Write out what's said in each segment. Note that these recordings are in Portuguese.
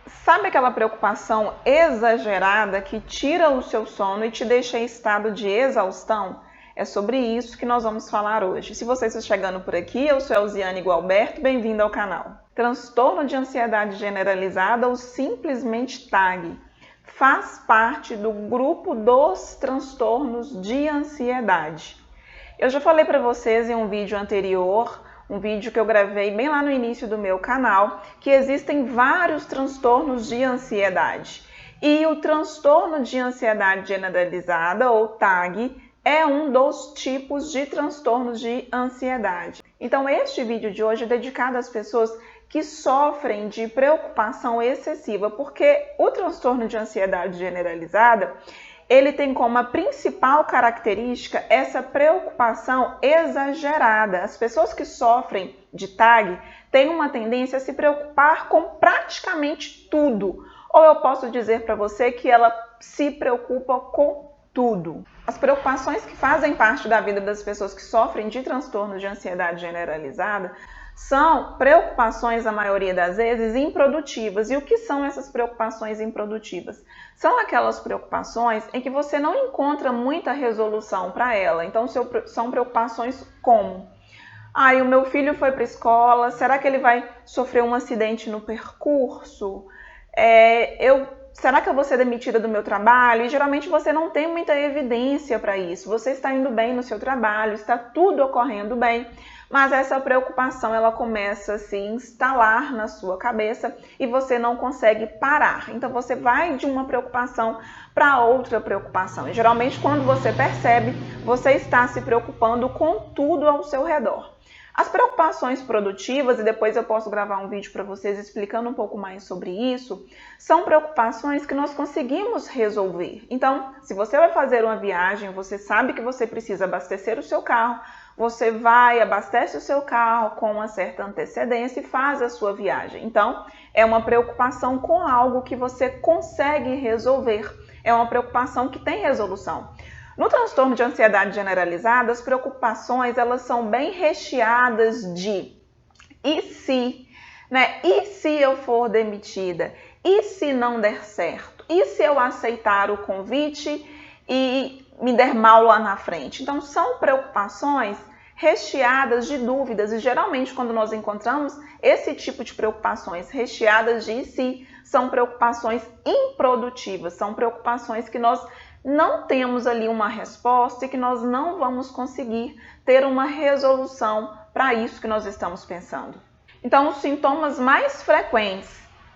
Sabe aquela preocupação exagerada que tira o seu sono e te deixa em estado de exaustão? É sobre isso que nós vamos falar hoje. Se você está chegando por aqui, eu sou Elziane Gualberto, bem-vindo ao canal. Transtorno de ansiedade generalizada ou simplesmente TAG faz parte do grupo dos transtornos de ansiedade. Eu já falei para vocês em um vídeo anterior, um vídeo que eu gravei bem lá no início do meu canal, que existem vários transtornos de ansiedade. E o transtorno de ansiedade generalizada, ou TAG, é um dos tipos de transtornos de ansiedade. Então, este vídeo de hoje é dedicado às pessoas que sofrem de preocupação excessiva, porque o transtorno de ansiedade generalizada, ele tem como a principal característica essa preocupação exagerada. As pessoas que sofrem de TAG têm uma tendência a se preocupar com praticamente tudo. Ou eu posso dizer para você que ela se preocupa com tudo. As preocupações que fazem parte da vida das pessoas que sofrem de transtorno de ansiedade generalizada são preocupações, a maioria das vezes, improdutivas. E o que são essas preocupações improdutivas? São aquelas preocupações em que você não encontra muita resolução para ela. Então, são preocupações como: o meu filho foi para a escola, será que ele vai sofrer um acidente no percurso? Será que eu vou ser demitida do meu trabalho? E geralmente você não tem muita evidência para isso. Você está indo bem no seu trabalho, está tudo ocorrendo bem, mas essa preocupação ela começa a se instalar na sua cabeça e você não consegue parar. Então você vai de uma preocupação para outra preocupação. E geralmente quando você percebe, você está se preocupando com tudo ao seu redor. As preocupações produtivas, e depois eu posso gravar um vídeo para vocês explicando um pouco mais sobre isso, são preocupações que nós conseguimos resolver. Então, se você vai fazer uma viagem, você sabe que você precisa abastecer o seu carro, você vai, abastece o seu carro com uma certa antecedência e faz a sua viagem. Então, é uma preocupação com algo que você consegue resolver. É uma preocupação que tem resolução. No transtorno de ansiedade generalizada, as preocupações elas são bem recheadas de e se, né? E se eu for demitida? E se não der certo? E se eu aceitar o convite e me der mal lá na frente? Então, são preocupações recheadas de dúvidas e geralmente quando nós encontramos esse tipo de preocupações recheadas de e se, são preocupações improdutivas, são preocupações que nós não temos ali uma resposta e que nós não vamos conseguir ter uma resolução para isso que nós estamos pensando. Então, os sintomas mais frequentes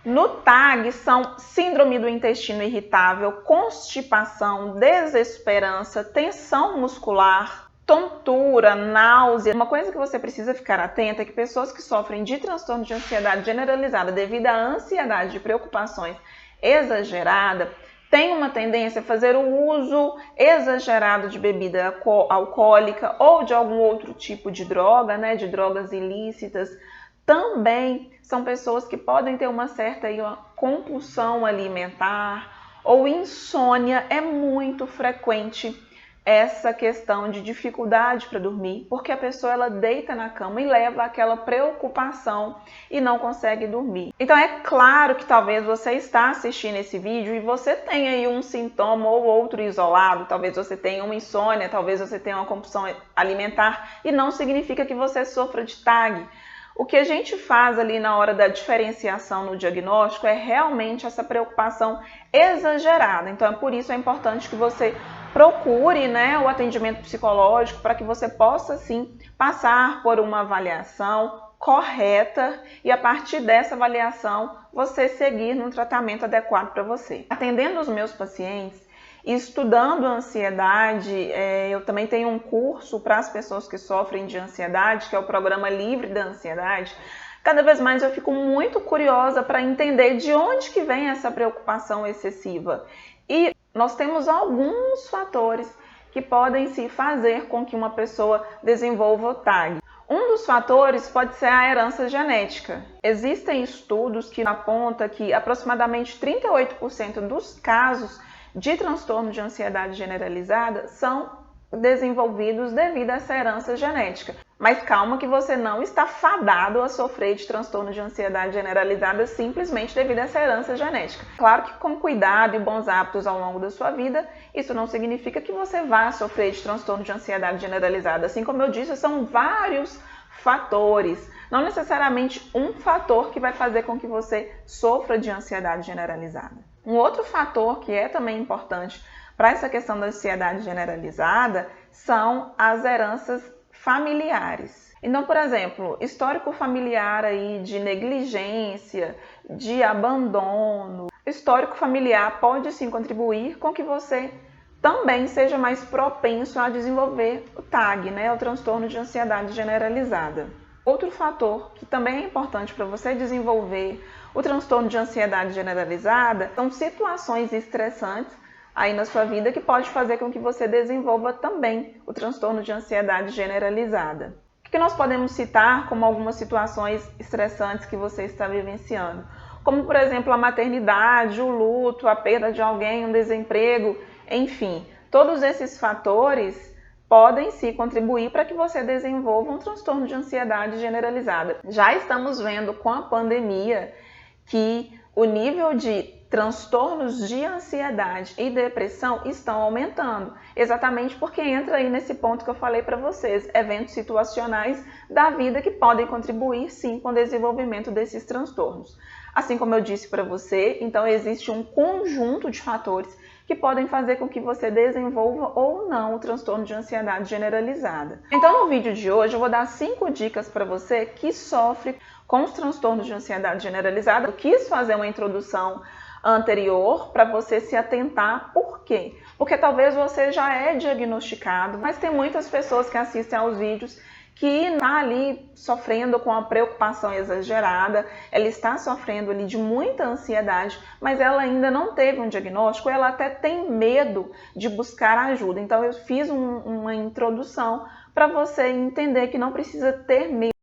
no TAG são síndrome do intestino irritável, constipação, desesperança, tensão muscular, tontura, náusea. Uma coisa que você precisa ficar atenta é que pessoas que sofrem de transtorno de ansiedade generalizada devido à ansiedade e preocupações exagerada tem uma tendência a fazer o uso exagerado de bebida alcoólica ou de algum outro tipo de droga, né, de drogas ilícitas. Também são pessoas que podem ter uma certa uma compulsão alimentar ou insônia. É muito frequente essa questão de dificuldade para dormir, porque a pessoa ela deita na cama e leva aquela preocupação e não consegue dormir. Então é claro que talvez você está assistindo esse vídeo e você tenha aí um sintoma ou outro isolado, talvez você tenha uma insônia, talvez você tenha uma compulsão alimentar e não significa que você sofra de TAG. O que a gente faz ali na hora da diferenciação no diagnóstico é realmente essa preocupação exagerada. Então, por isso é importante que você procure, né, o atendimento psicológico para que você possa, sim, passar por uma avaliação correta e, a partir dessa avaliação, você seguir num tratamento adequado para você. Atendendo os meus pacientes, estudando ansiedade, eu também tenho um curso para as pessoas que sofrem de ansiedade, que é o Programa Livre da Ansiedade. Cada vez mais eu fico muito curiosa para entender de onde que vem essa preocupação excessiva. E nós temos alguns fatores que podem se fazer com que uma pessoa desenvolva o TAG. Um dos fatores pode ser a herança genética. Existem estudos que apontam que aproximadamente 38% dos casos de transtorno de ansiedade generalizada são desenvolvidos devido a essa herança genética. Mas calma que você não está fadado a sofrer de transtorno de ansiedade generalizada simplesmente devido a essa herança genética. Claro que com cuidado e bons hábitos ao longo da sua vida, isso não significa que você vá sofrer de transtorno de ansiedade generalizada. Assim como eu disse, são vários fatores, não necessariamente um fator que vai fazer com que você sofra de ansiedade generalizada. Um outro fator que é também importante para essa questão da ansiedade generalizada são as heranças familiares. Então, por exemplo, histórico familiar aí de negligência, de abandono, histórico familiar pode sim contribuir com que você também seja mais propenso a desenvolver o TAG, o transtorno de ansiedade generalizada. Outro fator que também é importante para você desenvolver o transtorno de ansiedade generalizada são situações estressantes aí na sua vida que pode fazer com que você desenvolva também o transtorno de ansiedade generalizada. O que nós podemos citar como algumas situações estressantes que você está vivenciando? Como, por exemplo, a maternidade, o luto, a perda de alguém, um desemprego, enfim. Todos esses fatores podem sim contribuir para que você desenvolva um transtorno de ansiedade generalizada. Já estamos vendo com a pandemia que o nível de transtornos de ansiedade e depressão estão aumentando, exatamente porque entra aí nesse ponto que eu falei para vocês, eventos situacionais da vida que podem contribuir sim com o desenvolvimento desses transtornos. Assim como eu disse para você, então existe um conjunto de fatores que podem fazer com que você desenvolva ou não o transtorno de ansiedade generalizada. Então, no vídeo de hoje, eu vou dar 5 dicas para você que sofre com os transtornos de ansiedade generalizada. Eu quis fazer uma introdução anterior para você se atentar. Por quê? Porque talvez você já é diagnosticado, mas tem muitas pessoas que assistem aos vídeos que está ali sofrendo com a preocupação exagerada, ela está sofrendo ali de muita ansiedade, mas ela ainda não teve um diagnóstico, ela até tem medo de buscar ajuda. Então eu fiz uma introdução para você entender que não precisa ter medo